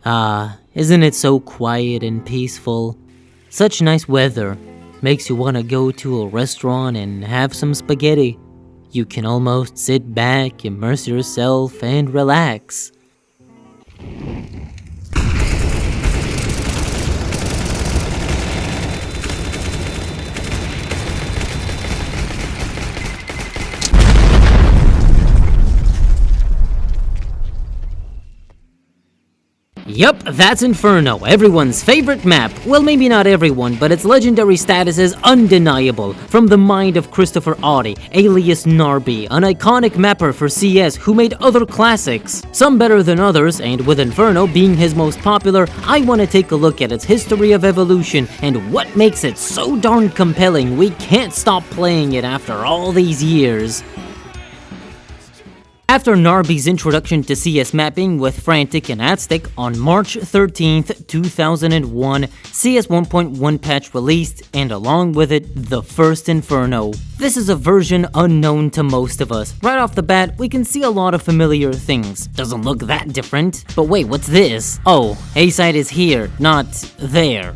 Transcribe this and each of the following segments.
Ah, isn't it so quiet and peaceful? Such nice weather. Makes you want to go to a restaurant and have some spaghetti. You can almost sit back, immerse yourself, and relax. Yup, that's Inferno, everyone's favorite map. Well, maybe not everyone, but its legendary status is undeniable. From the mind of Christopher Audi, alias Narby, an iconic mapper for CS who made other classics, some better than others, and with Inferno being his most popular, I want to take a look at its history of evolution and what makes it so darn compelling we can't stop playing it after all these years. After Narby's introduction to CS mapping with Frantic and Aztec on March 13th, 2001, CS 1.1 patch released, and along with it, the first Inferno. This is a version unknown to most of us. Right off the bat, we can see a lot of familiar things. Doesn't look that different. But wait, what's this? Oh, A-site is here, not there.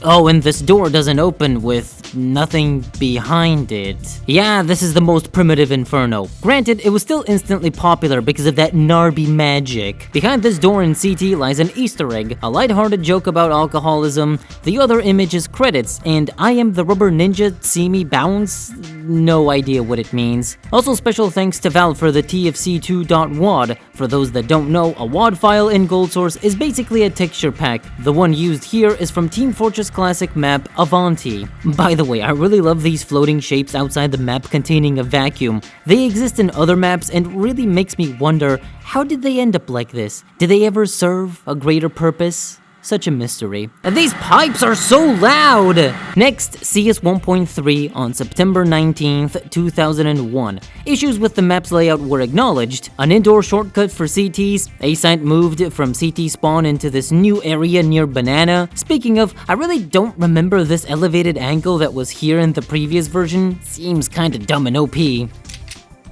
Oh, and this door doesn't open with nothing behind it. Yeah, this is the most primitive Inferno. Granted, it was still instantly popular because of that Narby magic. Behind this door in CT lies an Easter egg, a lighthearted joke about alcoholism. The other image is credits, and I am the rubber ninja, see me bounce? No idea what it means. Also, special thanks to Valve for the TFC2.wad. For those that don't know, a WAD file in Gold Source is basically a texture pack. The one used here is from Team Fortress classic map Avanti. By the way, I really love these floating shapes outside the map containing a vacuum. They exist in other maps and really makes me wonder, how did they end up like this? Did they ever serve a greater purpose? Such a mystery. And these pipes are so loud! Next, CS 1.3 on September 19th, 2001. Issues with the map's layout were acknowledged. An indoor shortcut for CTs. A-site moved from CT spawn into this new area near Banana. Speaking of, I really don't remember this elevated angle that was here in the previous version. Seems kinda dumb and OP.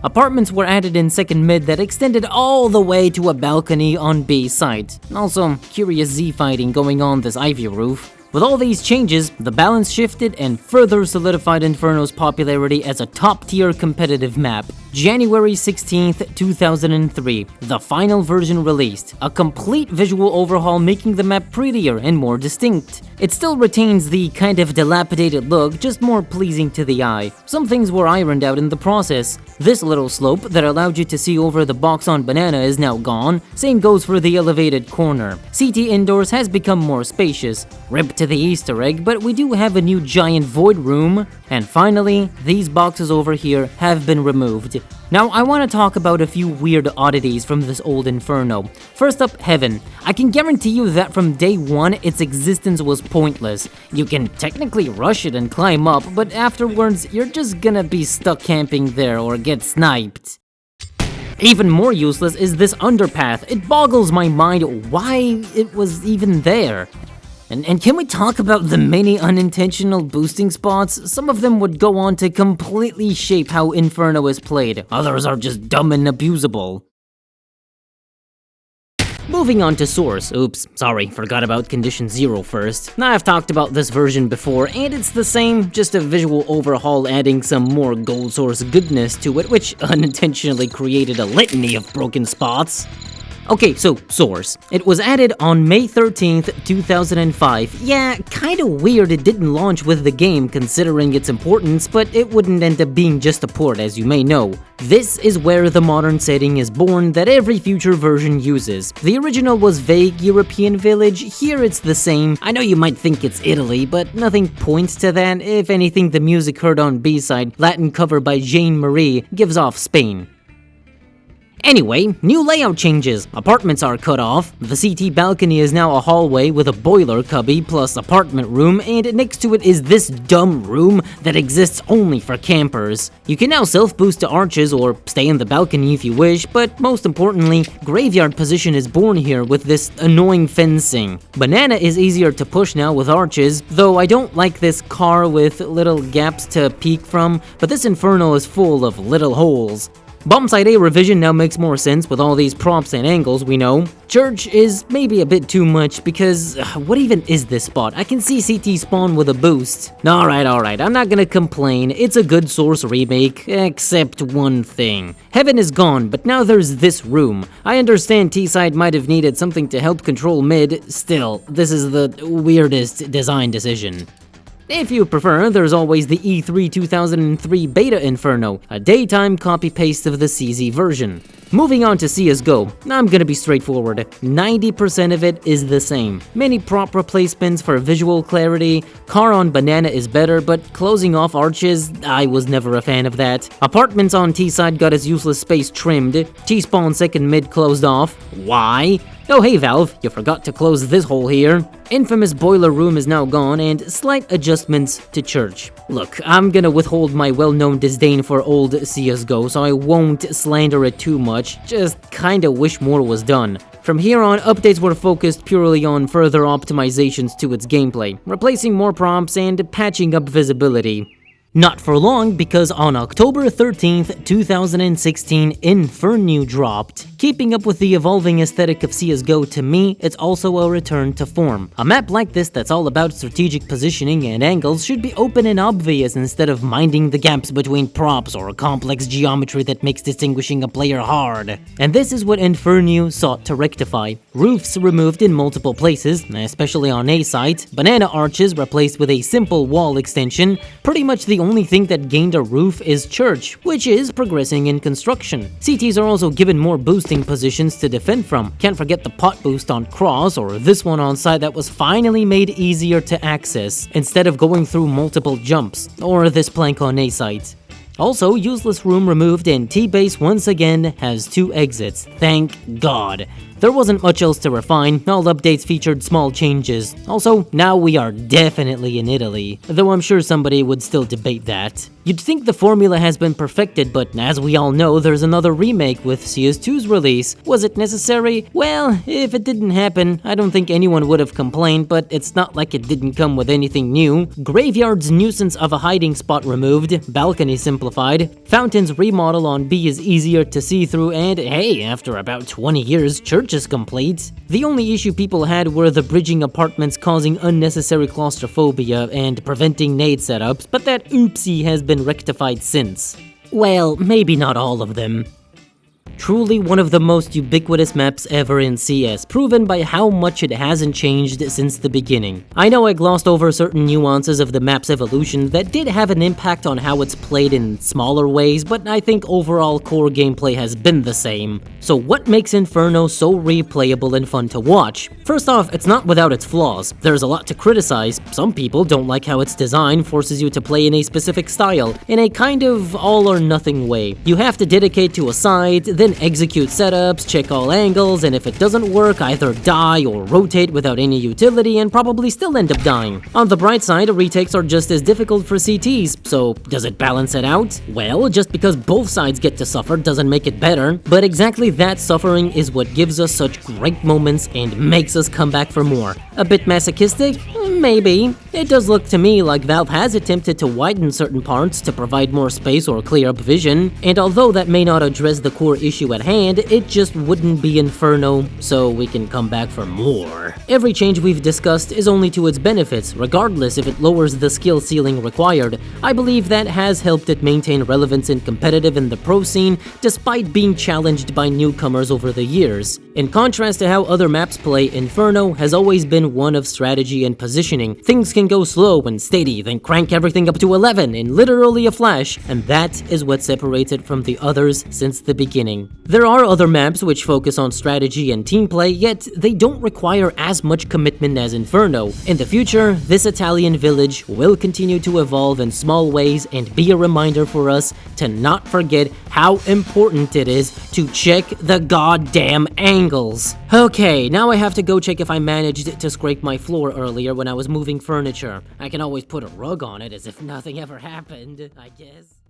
Apartments were added in second mid that extended all the way to a balcony on B site. Also, curious Z fighting going on this ivy roof. With all these changes, the balance shifted and further solidified Inferno's popularity as a top-tier competitive map. January 16th, 2003, the final version released. A complete visual overhaul making the map prettier and more distinct. It still retains the kind of dilapidated look, just more pleasing to the eye. Some things were ironed out in the process. This little slope that allowed you to see over the box on Banana is now gone. Same goes for the elevated corner. CT indoors has become more spacious. Rip to the Easter egg, but we do have a new giant void room. And finally, these boxes over here have been removed. Now, I want to talk about a few weird oddities from this old Inferno. First up, Heaven. I can guarantee you that from day one, its existence was pointless. You can technically rush it and climb up, but afterwards, you're just gonna be stuck camping there or get sniped. Even more useless is this underpath. It boggles my mind why it was even there. And can we talk about the many unintentional boosting spots? Some of them would go on to completely shape how Inferno is played. Others are just dumb and abusable. Moving on to Source. Oops, sorry, forgot about Condition 0 first. Now, I've talked about this version before, and it's the same, just a visual overhaul adding some more Gold Source goodness to it, which unintentionally created a litany of broken spots. Okay, so Source. It was added on May 13th, 2005. Yeah, kinda weird it didn't launch with the game considering its importance, but it wouldn't end up being just a port, as you may know. This is where the modern setting is born that every future version uses. The original was vague European village, here it's the same. I know you might think it's Italy, but nothing points to that. If anything, the music heard on B-side, Latin cover by Jane Marie, gives off Spain. Anyway, new layout changes. Apartments are cut off. The CT balcony is now a hallway with a boiler cubby plus apartment room, and next to it is this dumb room that exists only for campers. You can now self-boost to arches or stay in the balcony if you wish, but most importantly, graveyard position is born here with this annoying fencing. Banana is easier to push now with arches, though I don't like this car with little gaps to peek from, but this Inferno is full of little holes. Bombsite A revision now makes more sense with all these props and angles we know. Church is maybe a bit too much because what even is this spot? I can see CT spawn with a boost. Alright, I'm not gonna complain. It's a good Source remake, except one thing. Heaven is gone, but now there's this room. I understand T-Side might have needed something to help control mid, still, this is the weirdest design decision. If you prefer, there's always the E3 2003 Beta Inferno, a daytime copy-paste of the CZ version. Moving on to CSGO, I'm gonna be straightforward, 90% of it is the same. Many prop replacements for visual clarity, car on banana is better, but closing off arches, I was never a fan of that. Apartments on T-side got its useless space trimmed, T-spawn second mid closed off. Why? Oh hey Valve, you forgot to close this hole here. Infamous boiler room is now gone, and slight adjustments to church. Look, I'm gonna withhold my well-known disdain for old CSGO, so I won't slander it too much, just kinda wish more was done. From here on, updates were focused purely on further optimizations to its gameplay, replacing more prompts and patching up visibility. Not for long, because on October 13th, 2016, Inferno dropped. Keeping up with the evolving aesthetic of CSGO, to me, it's also a return to form. A map like this that's all about strategic positioning and angles should be open and obvious instead of minding the gaps between props or complex geometry that makes distinguishing a player hard. And this is what Inferno sought to rectify. Roofs removed in multiple places, especially on A site, banana arches replaced with a simple wall extension, pretty much the only thing that gained a roof is church, which is progressing in construction. CTs are also given more boosting positions to defend from. Can't forget the pot boost on cross, or this one on side that was finally made easier to access, instead of going through multiple jumps, or this plank on A site. Also, useless room removed, and T-base once again has 2 exits, thank God. There wasn't much else to refine, all updates featured small changes. Also, now we are definitely in Italy, though I'm sure somebody would still debate that. You'd think the formula has been perfected, but as we all know, there's another remake with CS2's release. Was it necessary? Well, if it didn't happen, I don't think anyone would have complained, but it's not like it didn't come with anything new. Graveyard's nuisance of a hiding spot removed, balcony simplified, Fountain's remodel on B is easier to see through, and hey, after about 20 years, Church is complete. The only issue people had were the bridging apartments causing unnecessary claustrophobia and preventing nade setups, but that oopsie has been rectified since. Well, maybe not all of them. Truly one of the most ubiquitous maps ever in CS, proven by how much it hasn't changed since the beginning. I know I glossed over certain nuances of the map's evolution that did have an impact on how it's played in smaller ways, but I think overall core gameplay has been the same. So what makes Inferno so replayable and fun to watch? First off, it's not without its flaws. There's a lot to criticize. Some people don't like how its design forces you to play in a specific style, in a kind of all or nothing way. You have to dedicate to a side, then execute setups, check all angles, and if it doesn't work, either die or rotate without any utility and probably still end up dying. On the bright side, retakes are just as difficult for CTs, so does it balance it out? Well, just because both sides get to suffer doesn't make it better, but exactly that suffering is what gives us such great moments and makes us come back for more. A bit masochistic? Maybe. It does look to me like Valve has attempted to widen certain parts to provide more space or clear up vision, and although that may not address the core issue at hand, it just wouldn't be Inferno, so we can come back for more. Every change we've discussed is only to its benefits, regardless if it lowers the skill ceiling required. I believe that has helped it maintain relevance and competitive in the pro scene, despite being challenged by newcomers over the years. In contrast to how other maps play, Inferno has always been one of strategy and positioning. Things can go slow and steady, then crank everything up to 11 in literally a flash, and that is what separates it from the others since the beginning. There are other maps which focus on strategy and team play, yet they don't require as much commitment as Inferno. In the future, this Italian village will continue to evolve in small ways and be a reminder for us to not forget how important it is to check the goddamn angles. Okay, now I have to go check if I managed to scrape my floor earlier when I was moving furniture. I can always put a rug on it as if nothing ever happened, I guess.